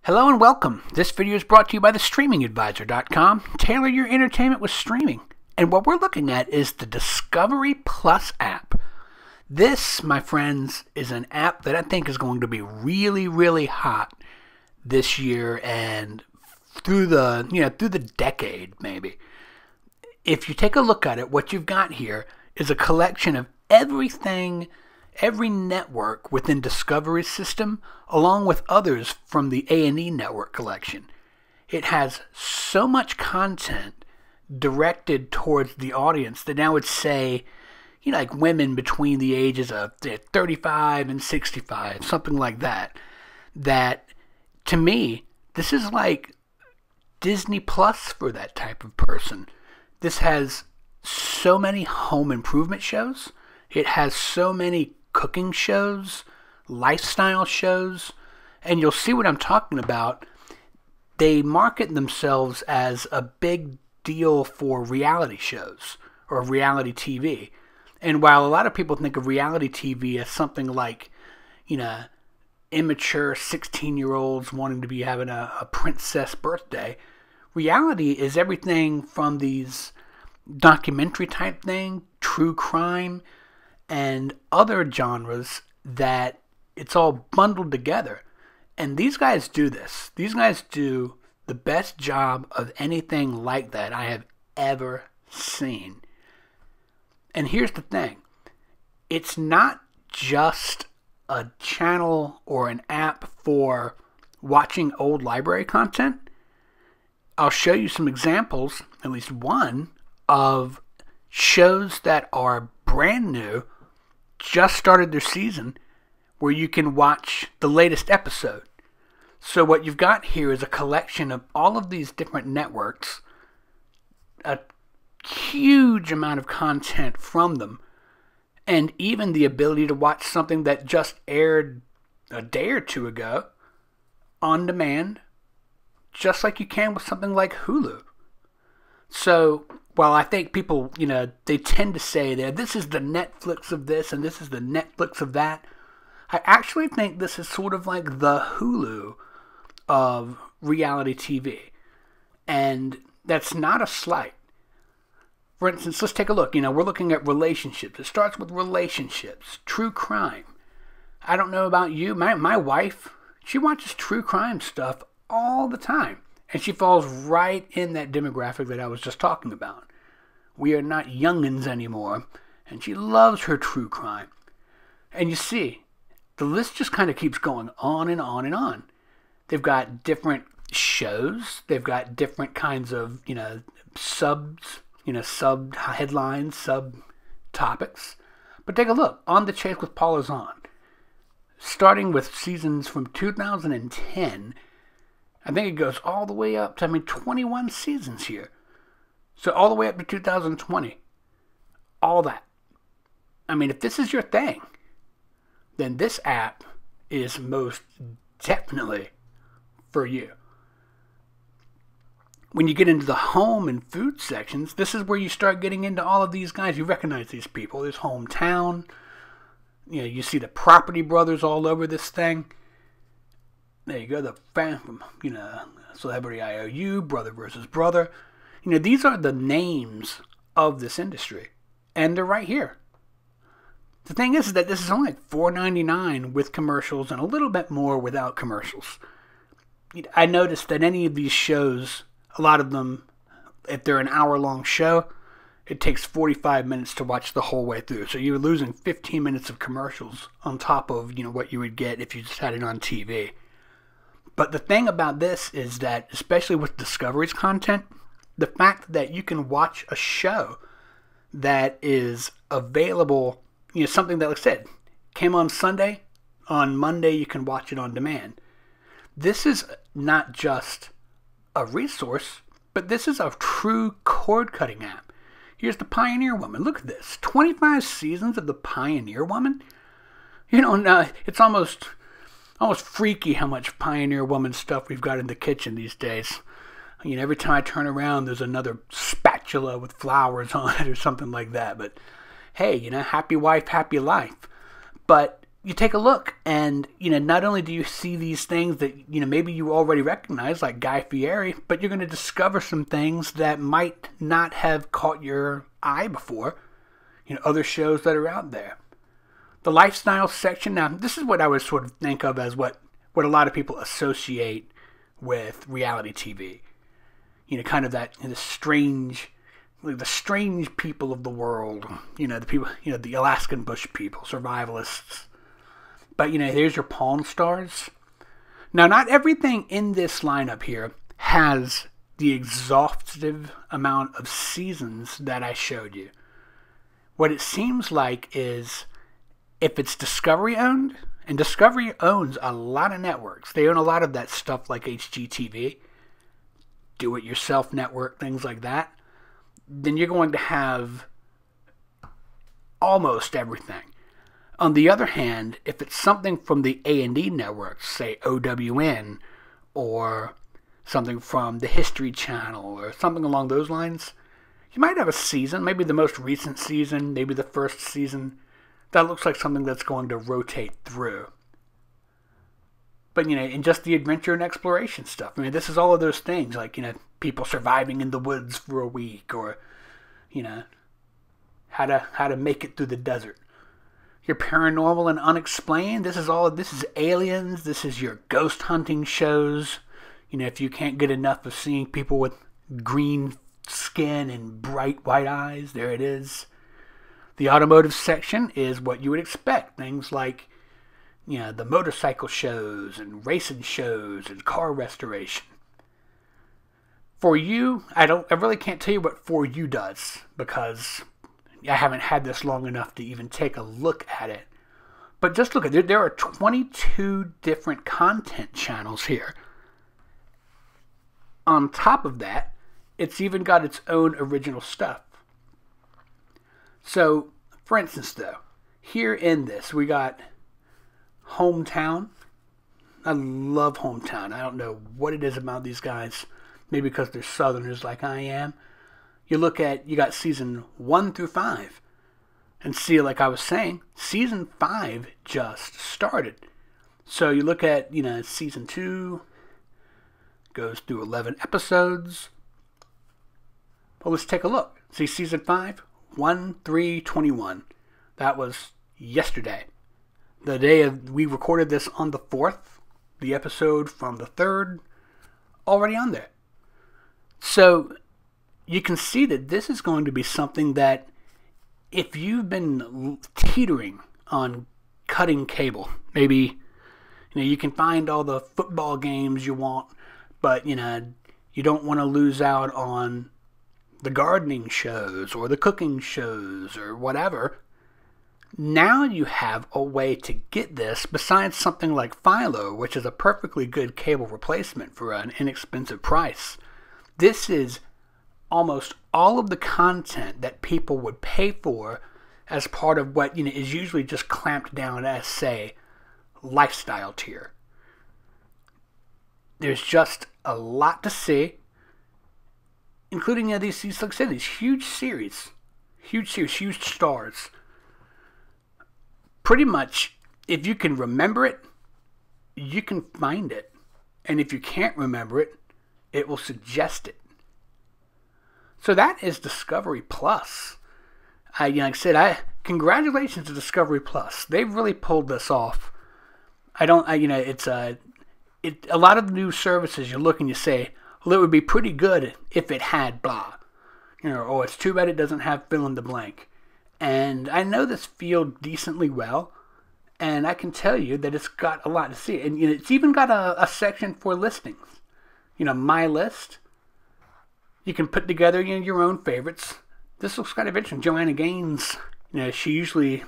Hello and welcome. This video is brought to you by thestreamingadvisor.com. Tailor your entertainment with streaming. And what we're looking at is the Discovery Plus app. This, my friends, is an app that I think is going to be really hot this year and through the decade maybe. If you take a look at it, what you've got here is a collection of everything, every network within Discovery's system, along with others from the A&E Network collection. It has so much content directed towards the audience that I would say, like women between the ages of 35 and 65, something like that. That, to me, this is like Disney Plus for that type of person. This has so many home improvement shows. It has so many cooking shows, lifestyle shows, and you'll see what I'm talking about. They market themselves as a big deal for reality shows or reality TV. And while a lot of people think of reality TV as something like, immature 16-year-olds wanting to be having a princess birthday, reality is everything from these documentary type thing, true crime, and other genres that it's all bundled together. And these guys do this. These guys do the best job of anything like that I have ever seen. And here's the thing. It's not just a channel or an app for watching old library content. I'll show you some examples, at least one, of shows that are brand new, just started their season, where you can watch the latest episode. So what you've got here is a collection of all of these different networks, a huge amount of content from them, and even the ability to watch something that just aired a day or two ago on demand, just like you can with something like Hulu. So while I think people, they tend to say that this is the Netflix of this and this is the Netflix of that, I actually think this is sort of like the Hulu of reality TV. And that's not a slight. For instance, let's take a look. We're looking at relationships. It starts with relationships, true crime. I don't know about you. My wife, she watches true crime stuff all the time. And she falls right in that demographic that I was just talking about. We are not youngins anymore. And she loves her true crime. And you see, the list just kind of keeps going on and on and on. They've got different shows. They've got different kinds of, subs, sub-headlines, sub-topics. But take a look. On the Chase with Paula Zahn. Starting with seasons from 2010, I think it goes all the way up to, 21 seasons here. So all the way up to 2020. All that. If this is your thing, then this app is most definitely for you. When you get into the home and food sections, this is where you start getting into all of these guys. You recognize these people. There's Hometown. You see the Property Brothers all over this thing. There you go, the fan from, Celebrity IOU, Brother versus Brother. These are the names of this industry. And they're right here. The thing is that this is only like $4.99 with commercials and a little bit more without commercials. I noticed that any of these shows, a lot of them, if they're an hour-long show, it takes 45 minutes to watch the whole way through. So you're losing 15 minutes of commercials on top of, what you would get if you just had it on TV. But the thing about this is that, especially with Discovery's content, the fact that you can watch a show that is available, something that, like I said, came on Sunday, on Monday you can watch it on demand. This is not just a resource, but this is a true cord-cutting app. Here's the Pioneer Woman. Look at this. 25 seasons of the Pioneer Woman. It's almost freaky how much Pioneer Woman stuff we've got in the kitchen these days. Every time I turn around, there's another spatula with flowers on it or something like that. But hey, happy wife, happy life. But you take a look and, not only do you see these things that, maybe you already recognize, like Guy Fieri, but you're going to discover some things that might not have caught your eye before, other shows that are out there. The lifestyle section, now, this is what I would sort of think of as what a lot of people associate with reality TV. Kind of that, the strange people of the world, the people, the Alaskan bush people, survivalists. But, here's your Pawn Stars. Now, not everything in this lineup here has the exhaustive amount of seasons that I showed you. What it seems like is, if it's Discovery owned, and Discovery owns a lot of networks. They own a lot of that stuff like HGTV, Do-It-Yourself Network, things like that. Then you're going to have almost everything. On the other hand, if it's something from the A&E Networks, say OWN, or something from the History Channel, or something along those lines, you might have a season, maybe the most recent season, maybe the first season, that looks like something that's going to rotate through. But, in just the adventure and exploration stuff, this is all of those things, like, people surviving in the woods for a week, or, how to make it through the desert. Your paranormal and unexplained, this is aliens, this is your ghost hunting shows. If you can't get enough of seeing people with green skin and bright white eyes, there it is. The automotive section is what you would expect. Things like, the motorcycle shows and racing shows and car restoration. For You, I really can't tell you what For You does, because I haven't had this long enough to even take a look at it. But just look at it. There are 22 different content channels here. On top of that, it's even got its own original stuff. So, for instance, though, here in this, we got Hometown. I love Hometown. I don't know what it is about these guys. Maybe because they're Southerners like I am. You got season 1 through 5. And see, like I was saying, season 5 just started. So you look at, season 2 goes through 11 episodes. Well, let's take a look. See, season 5, 1/3/21. That was yesterday. The day we recorded this on the 4th. The episode from the 3rd, already on there. So you can see that this is going to be something that, if you've been teetering on cutting cable, maybe you can find all the football games you want, but you don't want to lose out on the gardening shows or the cooking shows or whatever. Now you have a way to get this besides something like Philo, which is a perfectly good cable replacement for an inexpensive price. This is almost all of the content that people would pay for as part of what is usually just clamped down as, say, lifestyle tier. There's just a lot to see, including these like I said, these huge series, huge stars. Pretty much, if you can remember it, you can find it, and if you can't remember it, it will suggest it. So that is Discovery Plus. Like I said, congratulations to Discovery Plus. They've really pulled this off. It's a lot of new services. You look and you say, well, it would be pretty good if it had blah. Oh, it's too bad it doesn't have fill in the blank. And I know this field decently well, and I can tell you that it's got a lot to see. And it's even got a section for listings. My list. You can put together your own favorites. This looks kind of interesting. Joanna Gaines, she usually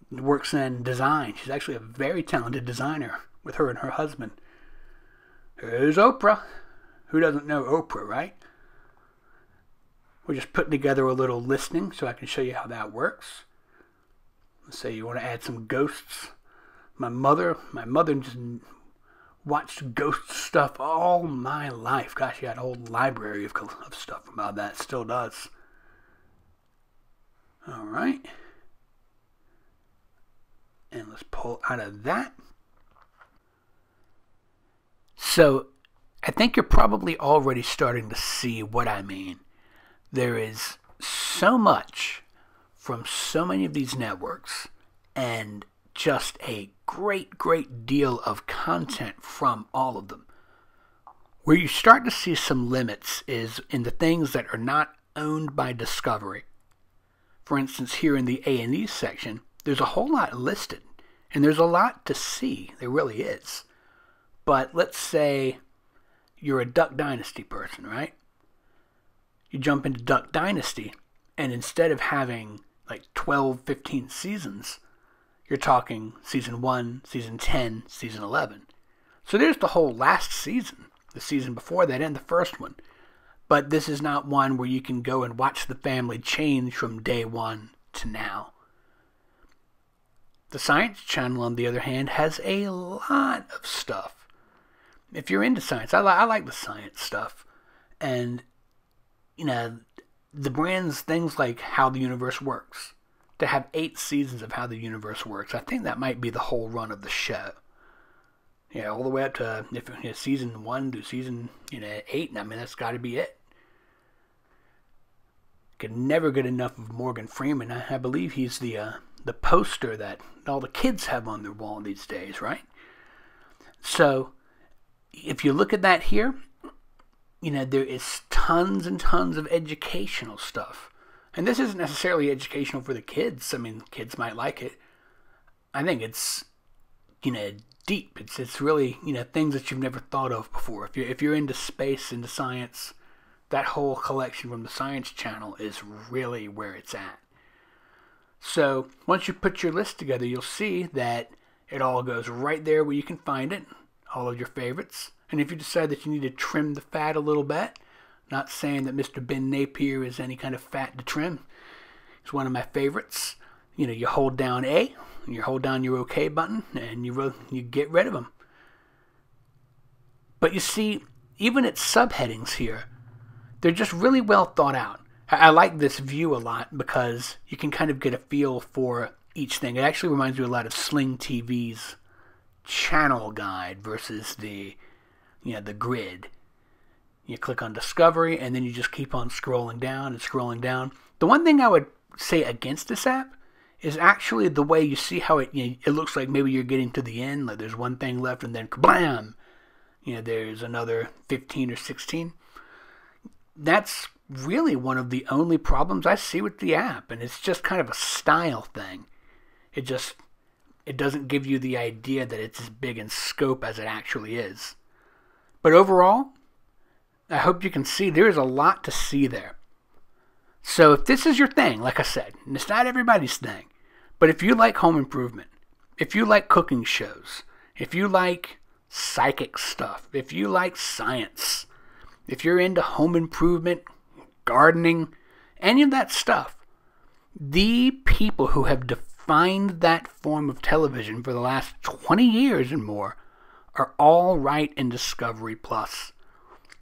works in design. She's actually a very talented designer with her and her husband. There's Oprah. Who doesn't know Oprah, right? We're just putting together a little listing so I can show you how that works. Let's say you want to add some ghosts. My mother just watched ghost stuff all my life. Gosh, she had a whole library of stuff about that. Still does. All right. And let's pull out of that. So I think you're probably already starting to see what I mean. There is so much from so many of these networks and just a great deal of content from all of them. Where you start to see some limits is in the things that are not owned by Discovery. For instance, here in the A&E section, there's a whole lot listed, and there's a lot to see. There really is. But let's say you're a Duck Dynasty person, right? You jump into Duck Dynasty, and instead of having like 12, 15 seasons, you're talking season 1, season 10, season 11. So there's the whole last season, the season before that, and the first one. But this is not one where you can go and watch the family change from day one to now. The Science Channel, on the other hand, has a lot of stuff. If you're into science, I like the science stuff. And, you know, the brands, things like How the Universe Works. To have 8 seasons of How the Universe Works, I think that might be the whole run of the show. Yeah, all the way up to season 1 to season 8. I mean, that's got to be it. Could never get enough of Morgan Freeman. I believe he's the poster that all the kids have on their wall these days, right? So, if you look at that here, there is tons and tons of educational stuff. And this isn't necessarily educational for the kids. I mean, kids might like it. I think it's, deep. It's really, things that you've never thought of before. If you're into space, into science, that whole collection from the Science Channel is really where it's at. So, once you put your list together, you'll see that it all goes right there where you can find it, all of your favorites. And if you decide that you need to trim the fat a little bit, not saying that Mr. Ben Napier is any kind of fat to trim. He's one of my favorites. You hold down A, and you hold down your OK button, and you get rid of him. But you see, even its subheadings here, they're just really well thought out. I like this view a lot because you can kind of get a feel for each thing. It actually reminds me a lot of Sling TV's channel guide versus the grid. You click on Discovery, and then you just keep on scrolling down and scrolling down. The one thing I would say against this app is actually the way you see how it looks like maybe you're getting to the end, like there's one thing left, and then kablam! There's another 15 or 16. That's really one of the only problems I see with the app, and it's just kind of a style thing. It doesn't give you the idea that it's as big in scope as it actually is. But overall, I hope you can see there's a lot to see there. So if this is your thing, like I said, and it's not everybody's thing, but if you like home improvement, if you like cooking shows, if you like psychic stuff, if you like science, if you're into home improvement, gardening, any of that stuff, the people who have defined that form of television for the last 20 years and more are all right in Discovery Plus.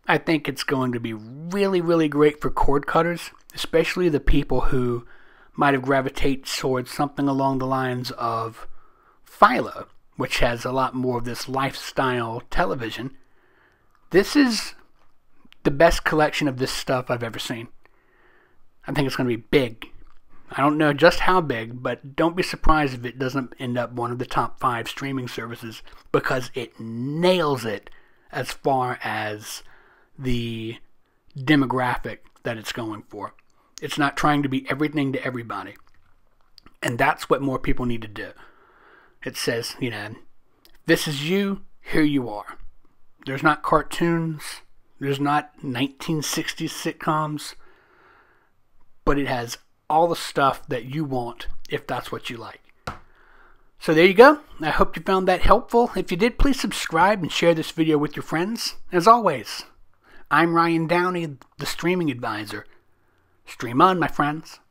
I think it's going to be really great for cord cutters, especially the people who might have gravitated towards something along the lines of Philo, which has a lot more of this lifestyle television. This is the best collection of this stuff I've ever seen. I think it's going to be big. I don't know just how big, but don't be surprised if it doesn't end up one of the top 5 streaming services, because it nails it as far as the demographic that it's going for. It's not trying to be everything to everybody. And that's what more people need to do. It says, this is you, here you are. There's not cartoons. There's not 1960s sitcoms. But it has all the stuff that you want if that's what you like. So there you go. I hope you found that helpful. If you did, please subscribe and share this video with your friends. As always, I'm Ryan Downey, the Streaming Advisor. Stream on, my friends.